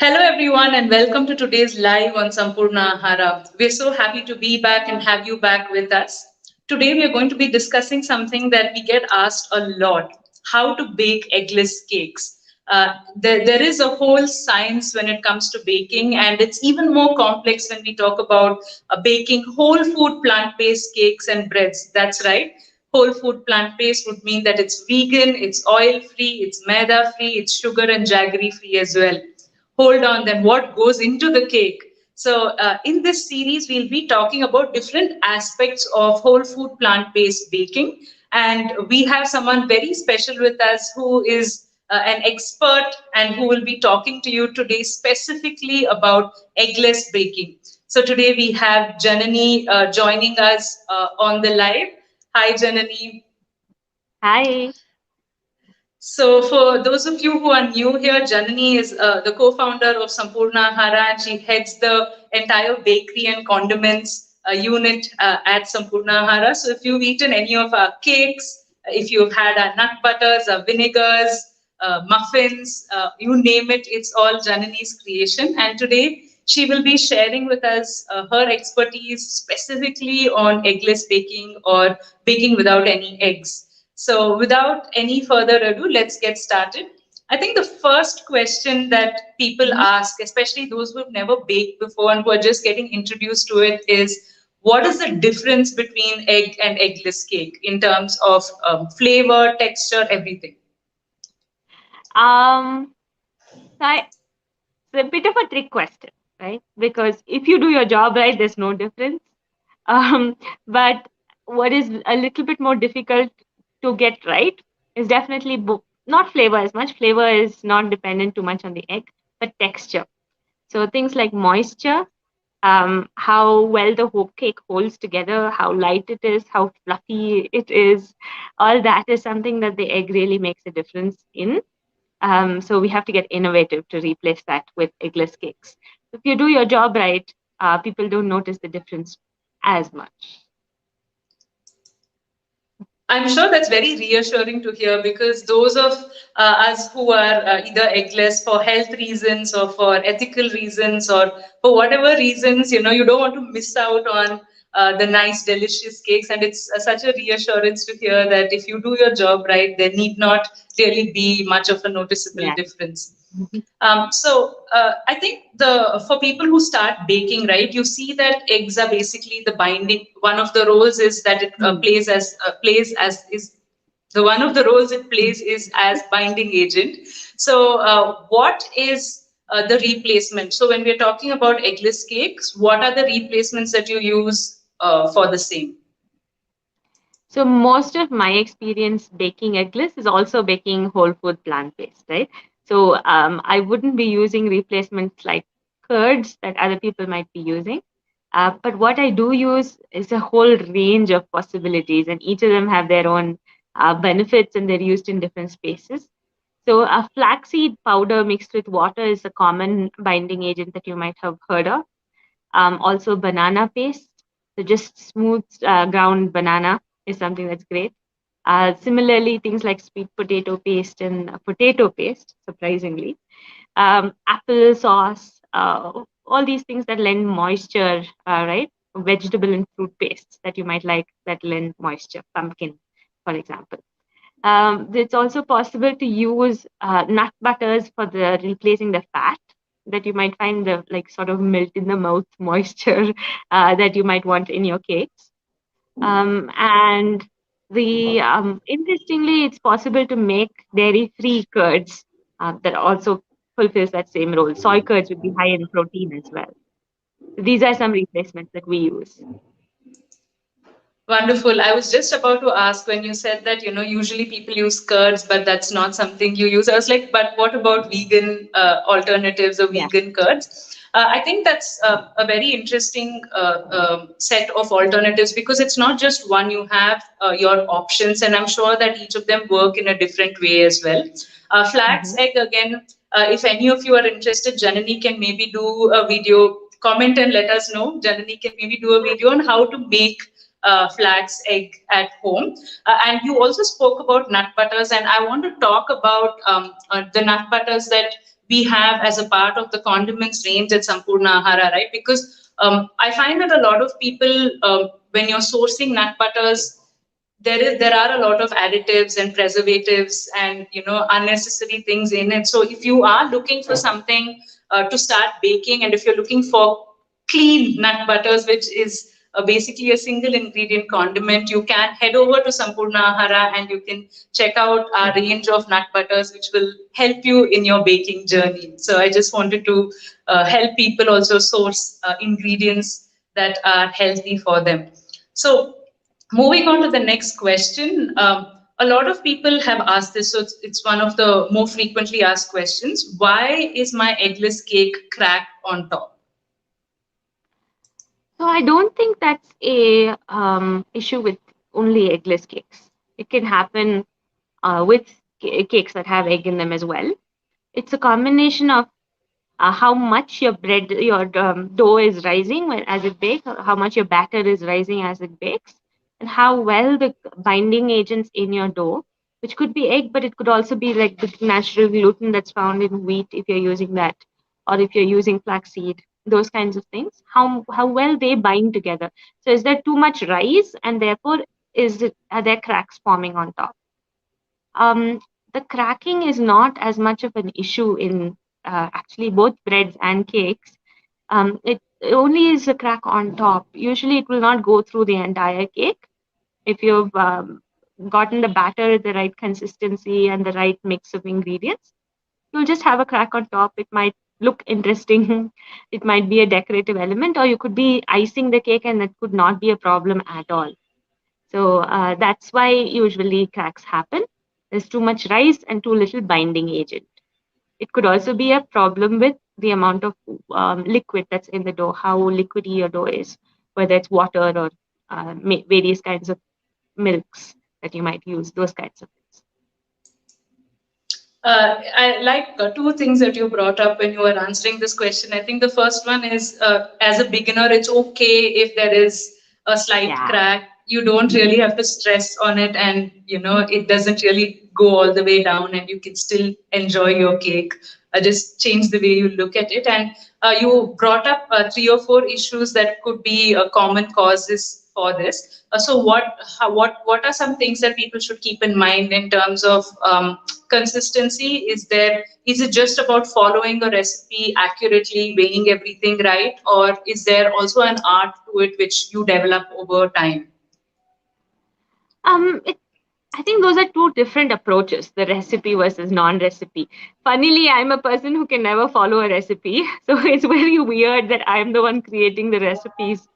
Hello, everyone, and welcome to today's live on Sampoorna Ahara. We're so happy to be back and have you back with us. Today, we are going to be discussing something that we get asked a lot: how to bake eggless cakes. There is a whole science when it comes to baking, and it's even more complex when we talk about baking whole food plant based cakes and breads. That's right. Whole food plant based would mean that it's vegan, it's oil free, it's maida free, it's sugar and jaggery free as well. Hold on, then what goes into the cake? So in this series, we'll be talking about different aspects of whole food plant-based baking. And we have someone very special with us who is an expert and who will be talking to you today specifically about eggless baking. So today we have Janani joining us on the live. Hi, Janani. Hi. So, for those of you who are new here, Janani is the co-founder of Sampoorna Ahara, and she heads the entire bakery and condiments unit at Sampoorna Ahara. So, if you've eaten any of our cakes, if you've had our nut butters, our vinegars, muffins, you name it, it's all Janani's creation. And today, she will be sharing with us her expertise specifically on eggless baking or baking without any eggs. So, without any further ado, let's get started. I think the first question that people Mhm. ask, especially those who have never baked before and who are just getting introduced to it, is what is the difference between egg and eggless cake in terms of flavor, texture, everything? Um, it's a bit of a trick question, right? Because if you do your job right, there's no difference. Um, but what is a little bit more difficult to get right is definitely not flavor as much. Flavor is not dependent too much on the egg, but texture. So things like moisture, how well the whole cake holds together, how light it is, how fluffy it is, all that is something that the egg really makes a difference in. So we have to get innovative to replace that with eggless cakes. If you do your job right, people don't notice the difference as much. I'm sure that's very reassuring to hear because those of us who are either eggless for health reasons or for ethical reasons or for whatever reasons, you don't want to miss out on the nice, delicious cakes. And it's such a reassurance to hear that if you do your job right, there need not really be much of a noticeable Yeah. difference. So I think the for people who start baking, right, you see that eggs are basically the binding. One of the roles is that it Mm. plays as is the one of the roles it plays is as binding agent. So what is the replacement? So when we're talking about eggless cakes, what are the replacements that you use for the same? So most of my experience baking eggless is also baking whole food plant based, right? So I wouldn't be using replacements like curds that other people might be using. But what I do use is a whole range of possibilities, and each of them have their own benefits, and they're used in different spaces. So a flaxseed powder mixed with water is a common binding agent that you might have heard of. Also, banana paste. So just smooth ground banana is something that's great. Similarly, things like sweet potato paste and potato paste, surprisingly, apple sauce, all these things that lend moisture, right? Vegetable and fruit pastes that you might like that lend moisture, pumpkin, for example. It's also possible to use nut butters for the replacing the fat that you might find the like sort of melt in the mouth moisture that you might want in your cakes. And the interestingly, it's possible to make dairy-free curds that also fulfills that same role. Soy curds would be high in protein as well. These are some replacements that we use. Wonderful. I was just about to ask when you said that, usually people use curds, but that's not something you use. I was like, but what about vegan alternatives or Yeah. vegan curds? I think that's a very interesting set of alternatives because it's not just one, you have your options, and I'm sure that each of them work in a different way as well. Flax Hmm. egg, again, if any of you are interested, Janani can maybe do a video, comment and let us know. Janani can maybe do a video on how to make flax egg at home. And you also spoke about nut butters, and I want to talk about the nut butters that we have as a part of the condiments range at Sampoorna Ahara, right? Because I find that a lot of people, when you're sourcing nut butters, there are a lot of additives and preservatives and unnecessary things in it. So if you are looking for something to start baking, and if you're looking for clean nut butters, which is basically a single ingredient condiment, you can head over to Sampoorna Ahara and you can check out our range of nut butters, which will help you in your baking journey. So I just wanted to help people also source ingredients that are healthy for them. So moving on to the next question. A lot of people have asked this, so it's one of the more frequently asked questions. Why is my eggless cake cracked on top? So I don't think that's a issue with only eggless cakes. It can happen with cakes that have egg in them as well. It's a combination of how much your dough is rising as it bakes, or how much your batter is rising as it bakes, and how well the binding agents in your dough, which could be egg, but it could also be like the natural gluten that's found in wheat if you're using that, or if you're using flaxseed, those kinds of things, how well they bind together. So is there too much rice, and therefore are there cracks forming on top? um, the cracking is not as much of an issue in actually both breads and cakes. It only is a crack on top. Usually, it will not go through the entire cake. If you've gotten the batter, the right consistency, and the right mix of ingredients, you'll just have a crack on top. It might look interesting, it might be a decorative element, or you could be icing the cake, and that could not be a problem at all. So that's why usually cracks happen. There's too much rice and too little binding agent. It could also be a problem with the amount of liquid that's in the dough, how liquidy your dough is, whether it's water or various kinds of milks that you might use, those kinds of things. I like two things that you brought up when you were answering this question. I think the first one is, as a beginner, it's okay if there is a slight Yeah. crack. You don't really have to stress on it, and it doesn't really go all the way down, and you can still enjoy your cake. Just change the way you look at it. And you brought up three or four issues that could be common causes for this. So what are some things that people should keep in mind in terms of consistency? Is it just about following a recipe accurately, weighing everything right, or is there also an art to it which you develop over time? It I think those are two different approaches, the recipe versus non-recipe. Funnily, I'm a person who can never follow a recipe. So it's very weird that I'm the one creating the recipes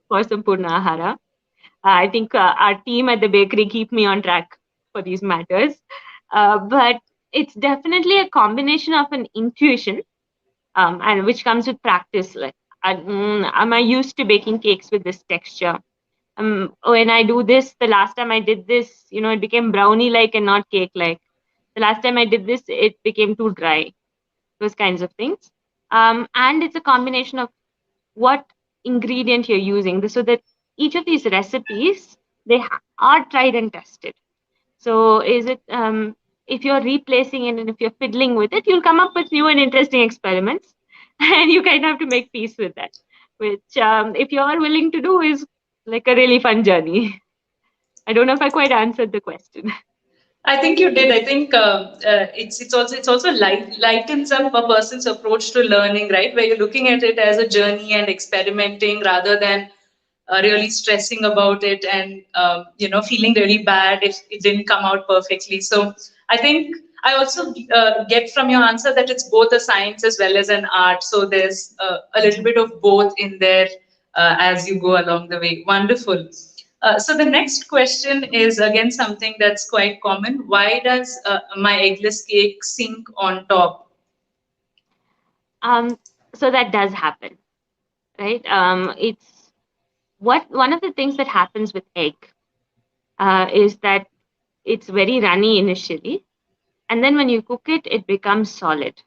for Sampoorna Ahara. I think our team at the bakery keep me on track for these matters. But it's definitely a combination of an intuition, and which comes with practice. Like, am I used to baking cakes with this texture? When I do this, the last time I did this, it became brownie like and not cake like. The last time I did this, it became too dry. Those kinds of things. And it's a combination of what ingredient you're using, so that each of these recipes are tried and tested. So is it if you're replacing it and if you're fiddling with it, you'll come up with new and interesting experiments, and you kind of have to make peace with that. Which, if you are willing to do, is like a really fun journey. I don't know if I quite answered the question. I think you did. I think it's also lightens up a person's approach to learning, right? Where you're looking at it as a journey and experimenting rather than really stressing about it and feeling really bad if it didn't come out perfectly. So I think I also get from your answer that it's both a science as well as an art. So there's a little bit of both in there as you go along the way. Wonderful. So the next question is again something that's quite common. Why does my eggless cake sink on top? Um, so that does happen, right? It's what one of the things that happens with egg is that it's very runny initially, and then when you cook it, it becomes solid,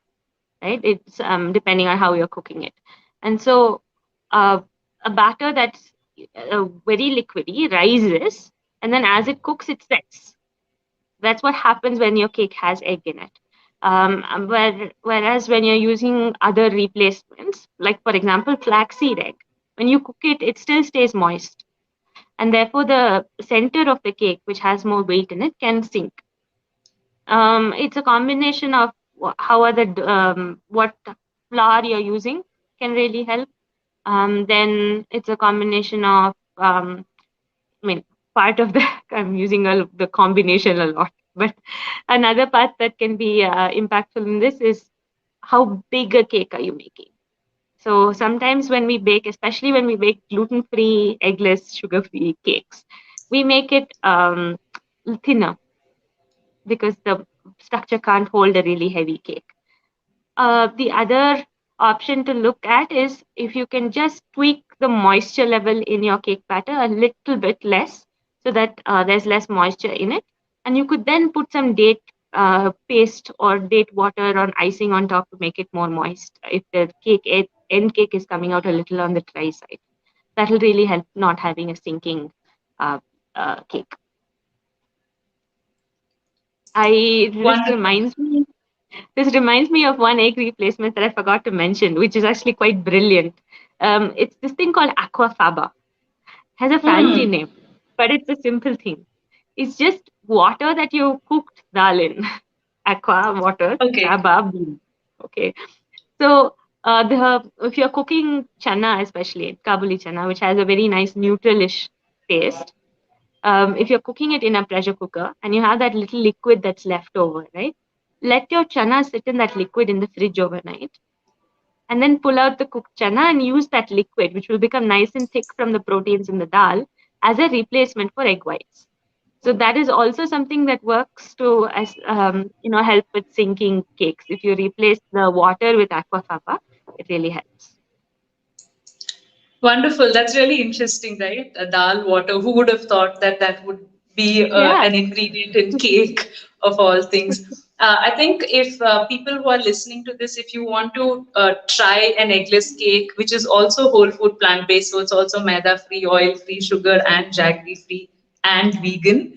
right? It's depending on how you're cooking it, and so uh, a batter that's very liquidy rises, and then as it cooks, it sets. That's what happens when your cake has egg in it. Whereas when you're using other replacements, like for example flaxseed egg, when you cook it, it still stays moist, and therefore the center of the cake, which has more weight in it, can sink. It's a combination of how are what flour you're using can really help. Then it's a combination of I mean, part of the I'm using the combination a lot, but another part that can be impactful in this is how big a cake are you making. So sometimes when we bake, especially when we bake gluten-free, eggless, sugar-free cakes, we make it thinner because the structure can't hold a really heavy cake. The other option to look at is if you can just tweak the moisture level in your cake batter a little bit less so that there's less moisture in it. And you could then put some date paste or date water on icing on top to make it more moist if the end cake is coming out a little on the dry side. That will really help not having a sinking uh, cake. I this Wonderful. reminds me This reminds me of one egg replacement that I forgot to mention, which is actually quite brilliant. It's this thing called aquafaba. Has a fancy Hmm. name, but it's a simple thing. It's just water that you cooked dal in. Aqua water, Okay. faba bean. Okay. So the if you're cooking chana, especially Kabuli chana, which has a very nice neutralish taste, if you're cooking it in a pressure cooker and you have that little liquid that's left over, right? Let your chana sit in that liquid in the fridge overnight and then pull out the cooked chana and use that liquid, which will become nice and thick from the proteins in the dal, as a replacement for egg whites. So that is also something that works to help with sinking cakes. If you replace the water with aquafaba, it really helps. Wonderful. That's really interesting, right? A dal water. Who would have thought that that would be Yeah. an ingredient in cake of all things? I think if people who are listening to this, if you want to try an eggless cake, which is also whole food plant based, so it's also maida free, oil free, sugar and jaggery free and vegan,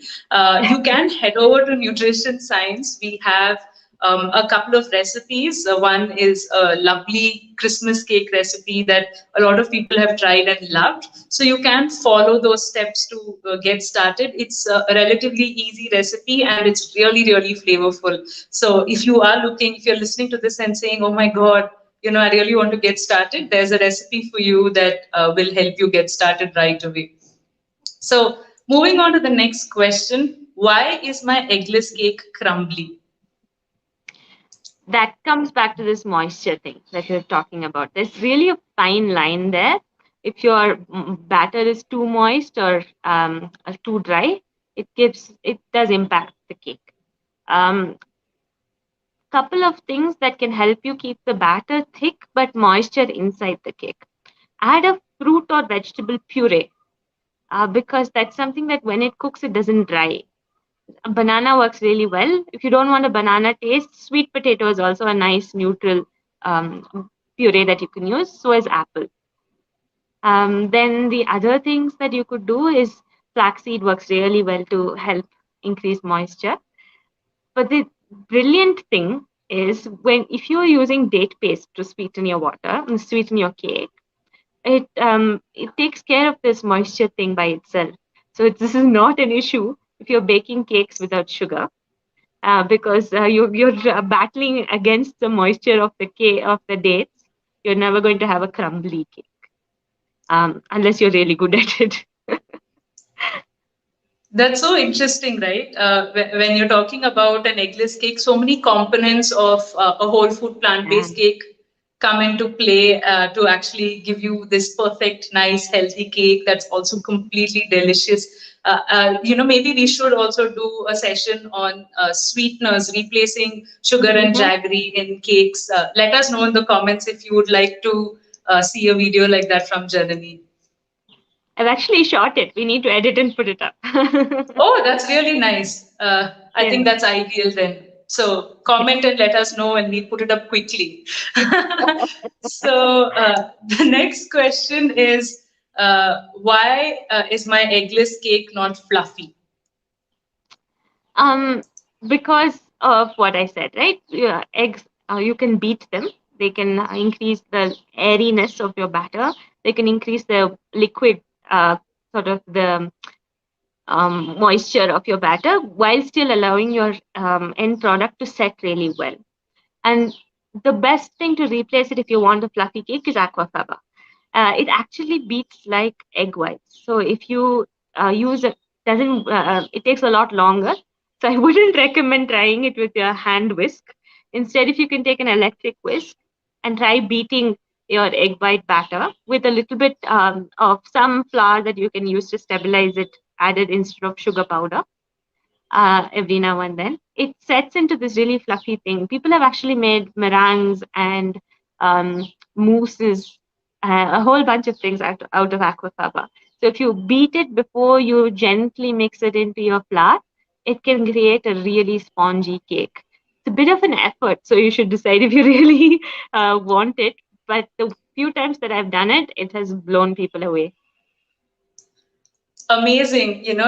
you can head over to Nutrition Science. We have a couple of recipes. One is a lovely Christmas cake recipe that a lot of people have tried and loved. So you can follow those steps to get started. It's a relatively easy recipe and it's really, really flavorful. So if you're listening to this and saying, oh my God, I really want to get started, there's a recipe for you that will help you get started right away. So moving on to the next question, why is my eggless cake crumbly? That comes back to this moisture thing that you're talking about. There's really a fine line there. If your batter is too moist or too dry, it does impact the cake. Couple of things that can help you keep the batter thick but moisture inside the cake. Add a fruit or vegetable puree because that's something that when it cooks, it doesn't dry. A banana works really well. If you don't want a banana taste, sweet potato is also a nice neutral puree that you can use. So is apple. Then the other things that you could do is flaxseed works really well to help increase moisture. But the brilliant thing is when if you're using date paste to sweeten your water and sweeten your cake, it takes care of this moisture thing by itself. So this is not an issue if you're baking cakes without sugar, because you're battling against the moisture of the cake of the dates. You're never going to have a crumbly cake unless you're really good at it. That's so interesting, right? When you're talking about an eggless cake, so many components of a whole food Yeah. plant-based cake come into play to actually give you this perfect, nice, healthy cake that's also completely delicious. Maybe we should also do a session on sweeteners, replacing sugar and Hmm. jaggery in cakes. Let us know in the comments if you would like to see a video like that from Janani. I've actually shot it. We need to edit and put it up. Oh, that's really nice. I Yeah. think that's ideal then. So comment and let us know and we put it up quickly. So the next question is why is my eggless cake not fluffy? Um, because of what I said, right? Yeah, eggs, you can beat them. They can increase the airiness of your batter. They can increase the liquid, sort of the moisture of your batter, while still allowing your end product to set really well. And the best thing to replace it if you want a fluffy cake is aquafaba. It actually beats like egg whites. So if you use it, doesn't it takes a lot longer. So I wouldn't recommend trying it with your hand whisk. Instead, if you can take an electric whisk and try beating your egg white batter with a little bit of some flour that you can use to stabilize it, added instead of sugar powder every now and then. It sets into this really fluffy thing. People have actually made meringues and um, mousses, a whole bunch of things out of aquafaba. So if you beat it before you gently mix it into your flour, it can create a really spongy cake. It's a bit of an effort, so you should decide if you really want it. But the few times that I've done it, it has blown people away. Amazing. It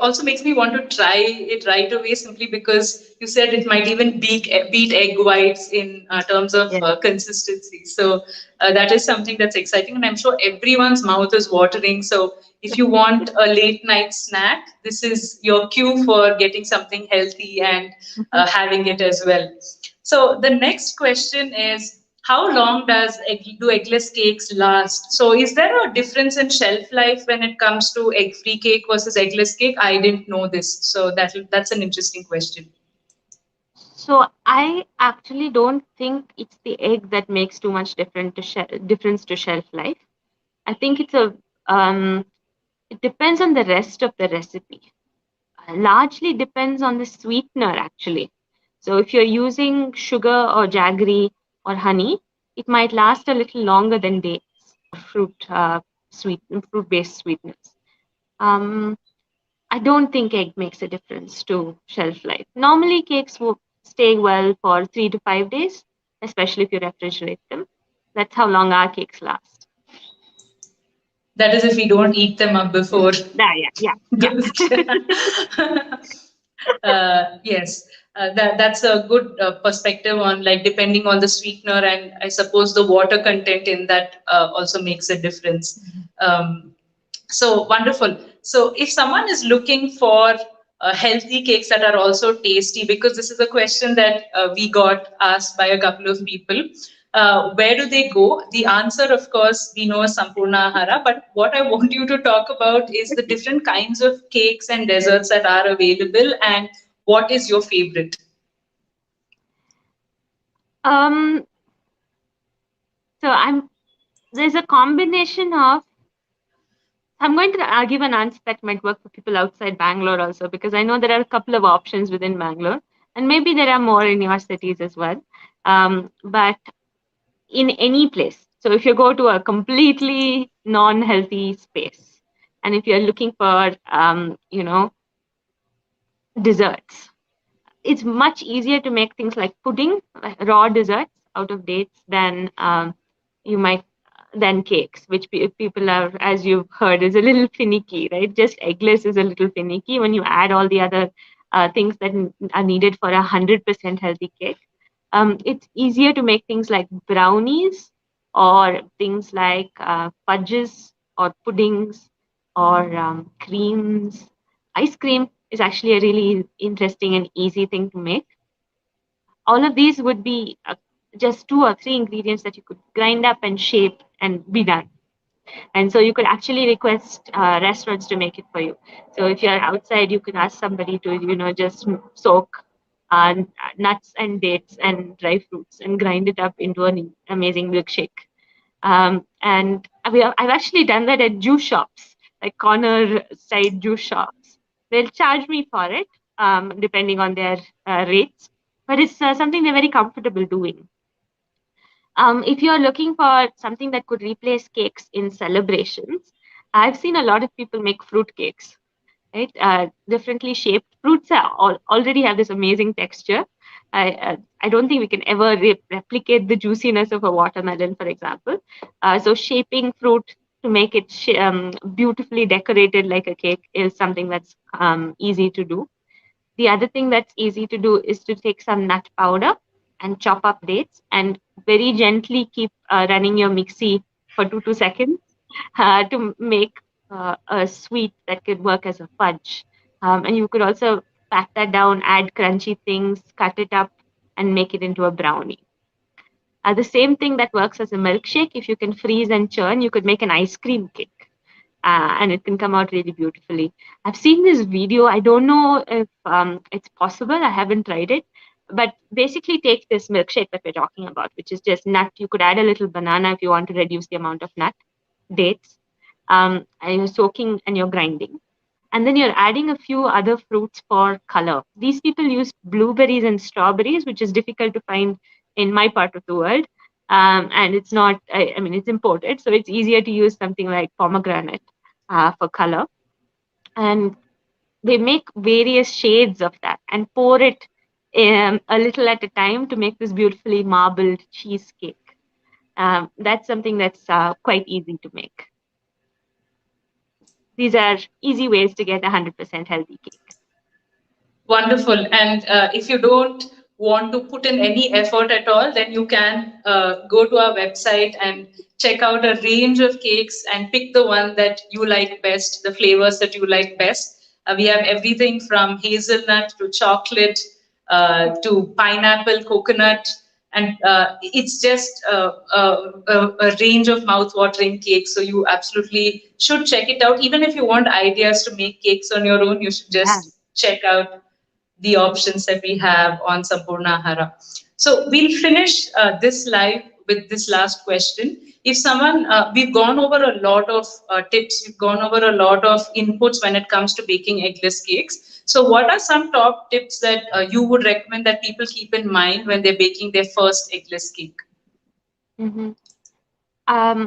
also makes me want to try it right away, simply because you said it might even beat egg whites in terms of Yeah. consistency. So that is something that's exciting, and I'm sure everyone's mouth is watering. So if you want a late night snack, this is your cue for getting something healthy and having it as well. So the next question is, how long do eggless cakes last? So is there a difference in shelf life when it comes to egg-free cake versus eggless cake? I didn't know this, so that's an interesting question. So I actually don't think it's the egg that makes too much difference to shelf life. I think it depends on the rest of the recipe. Largely depends on the sweetener actually. So if you're using sugar or jaggery or honey, it might last a little longer than dates, fruit fruit based sweeteners. Um, I don't think egg makes a difference to shelf life. Normally, cakes will stay well for 3 to 5 days, especially if you refrigerate them. That's how long our cakes last. That is if we don't eat them up before. Yeah, yeah, Yes, that's a good perspective on, like, depending on the sweetener, and I suppose the water content in that also makes a difference. Um, so wonderful. So if someone is looking for healthy cakes that are also tasty, because this is a question that we got asked by a couple of people, where do they go? The answer, of course, we know is Sampoorna Ahara, but what I want you to talk about is the different kinds of cakes and desserts that are available, and what is your favorite? yeah. So there's a combination of. I'm going to give an answer that might work for people outside Bangalore also, because I know there are a couple of options within Bangalore, and maybe there are more in your cities as well. But in any place. So if you go to a completely non-healthy space, and if you're looking for, desserts, it's much easier to make things like pudding, raw desserts out of dates than you might than cakes, which people are, as you've heard, is a little finicky, right? Just eggless is a little finicky when you add all the other things that are needed for 100% healthy cake. It's easier to make things like brownies or things like fudges or puddings or creams. Ice cream is actually a really interesting and easy thing to make. All of these would be just 2 or 3 ingredients that you could grind up and shape and be done. And so you could actually request restaurants to make it for you. So if you're outside, you can ask somebody to, just soak nuts and dates and dry fruits and grind it up into an amazing milkshake. And I've actually done that at juice shops, like corner side juice shops. They'll charge me for it, depending on their rates, but it's something they're very comfortable doing. If you're looking for something that could replace cakes in celebrations, I've seen a lot of people make fruit cakes, right? Differently shaped fruits already have this amazing texture. I don't think we can ever replicate the juiciness of a watermelon, for example. So shaping fruit to make it beautifully decorated like a cake is something that's easy to do. The other thing that's easy to do is to take some nut powder and chop up dates and very gently keep running your mixie for 2 seconds to make a sweet that could work as a fudge. And you could also pat that down, add crunchy things, cut it up, and make it into a brownie. The same thing that works as a milkshake, if you can freeze and churn, you could make an ice cream cake. And it can come out really beautifully. I've seen this video. I don't know if it's possible. I haven't tried it. But basically, take this milkshake that we're talking about, which is just nut. You could add a little banana if you want to reduce the amount of nut, dates, and you're soaking and you're grinding. And then you're adding a few other fruits for color. These people use blueberries and strawberries, which is difficult to find in my part of the world. And it's not, I mean, it's imported, so it's easier to use something like pomegranate for color. And they make various shades of that and pour it a little at a time to make this beautifully marbled cheesecake. That's something that's quite easy to make. These are easy ways to get a 100% healthy cake. Wonderful. And if you don't want to put in any effort at all, then you can go to our website and check out a range of cakes and pick the one that you like best, the flavors that you like best. We have everything from hazelnut to chocolate to pineapple, coconut, and it's just a range of mouth-watering cakes. So you absolutely should check it out. Even if you want ideas to make cakes on your own, you should Yeah. just check out the options that we have on Sampoorna Ahara. So we'll finish this live with this last question. If someone, we've gone over a lot of tips, we've gone over a lot of inputs when it comes to baking eggless cakes. So what are some top tips that you would recommend that people keep in mind when they're baking their first eggless cake? Hmm.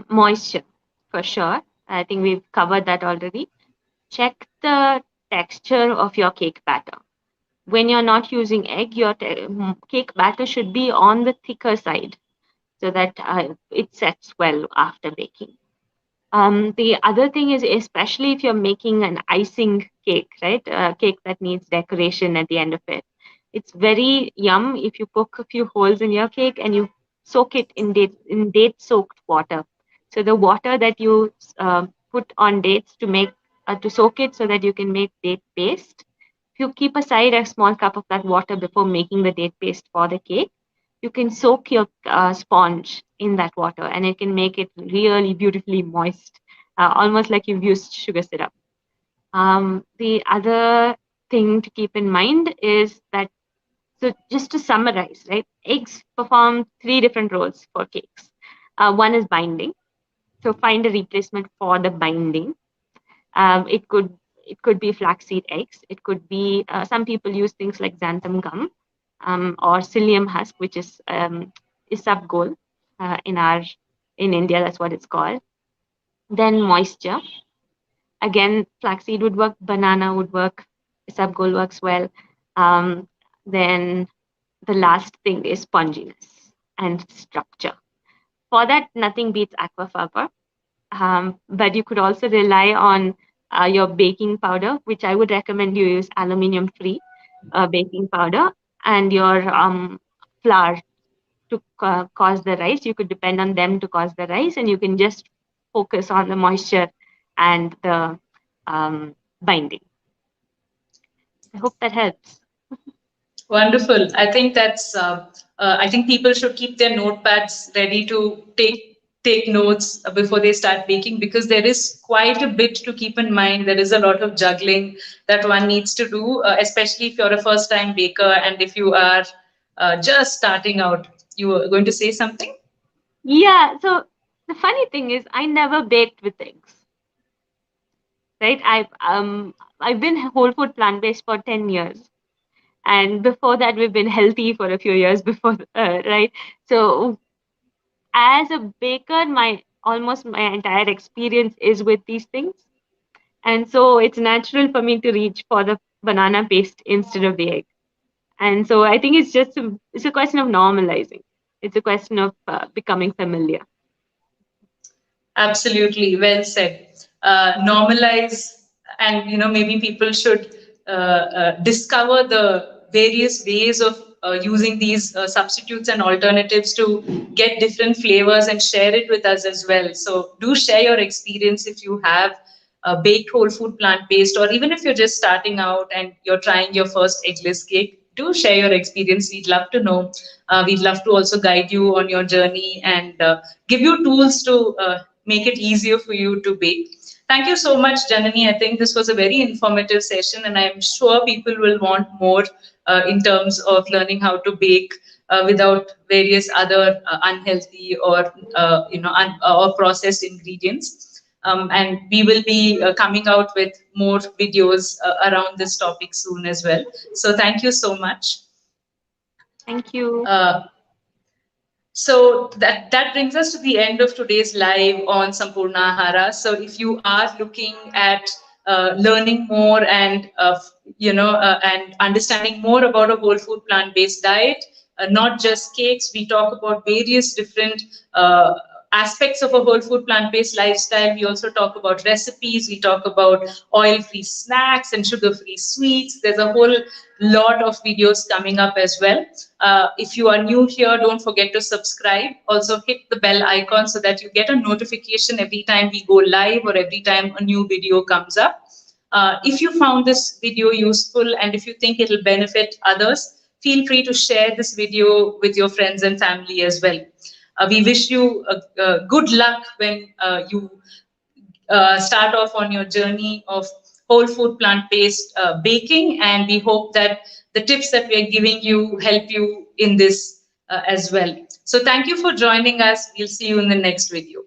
Moisture, for sure. I think we've covered that already. Check the texture of your cake batter. When you're not using egg, your cake batter should be on the thicker side so that it sets well after baking. The other thing is, especially if you're making an icing cake, right? A cake that needs decoration at the end of it. It's very yum if you poke a few holes in your cake and you soak it in date soaked water. So the water that you put on dates to soak it so that you can make date paste. If you keep aside a small cup of that water before making the date paste for the cake, you can soak your sponge in that water and it can make it really beautifully moist, almost like you've used sugar syrup. The other thing to keep in mind is that, so just to summarize, right, eggs perform three different roles for cakes. One is binding, so find a replacement for the binding. It could be flaxseed eggs. It could be some people use things like xanthan gum or psyllium husk, which is isabgol in India. That's what it's called. Then moisture. Again, flaxseed would work. Banana would work. Isabgol works well. Um, then the last thing is sponginess and structure. For that, nothing beats aquafaba. But you could also rely on your baking powder, which I would recommend you use aluminium free baking powder, and your flour to cause the rise. You could depend on them to cause the rise, and you can just focus on the moisture and the binding. I hope that helps. Wonderful. I think that's. I think people should keep their notepads ready to take notes before they start baking because there is quite a bit to keep in mind. There is a lot of juggling that one needs to do, especially if you're a first-time baker and if you are just starting out. You were going to say something? Yeah. So the funny thing is, I never baked with eggs. Right? I've been whole food plant based for 10 years, and before that we've been healthy for a few years before, right? So as a baker, my almost my entire experience is with these things, and so it's natural for me to reach for the banana paste instead of the egg. And so I think it's a question of normalizing. It's a question of becoming familiar. Absolutely, well said. Normalize, and maybe people should discover the various ways of using these substitutes and alternatives to get different flavors and share it with us as well. So do share your experience if you have baked whole food plant-based, or even if you're just starting out and you're trying your first eggless cake, do share your experience. We'd love to know. We'd love to also guide you on your journey and give you tools to make it easier for you to bake. Thank you so much, Janani. I think this was a very informative session, and I'm sure people will want more in terms of learning how to bake without various other unhealthy or or processed ingredients. And we will be coming out with more videos around this topic soon as well. So thank you so much. Thank you. So that brings us to the end of today's live on Sampoorna Ahara. So if you are looking at learning more and and understanding more about a whole food plant-based diet, not just cakes, we talk about various different aspects of a whole food plant-based lifestyle. We also talk about recipes, we talk about oil-free snacks and sugar-free sweets. There's a whole lot of videos coming up as well. If you are new here, don't forget to subscribe. Also hit the bell icon so that you get a notification every time we go live or every time a new video comes up. If you found this video useful and if you think it'll benefit others, feel free to share this video with your friends and family as well. We wish you good luck when you start off on your journey of whole food plant-based baking, and we hope that the tips that we are giving you help you in this as well. So thank you for joining us. We'll see you in the next video.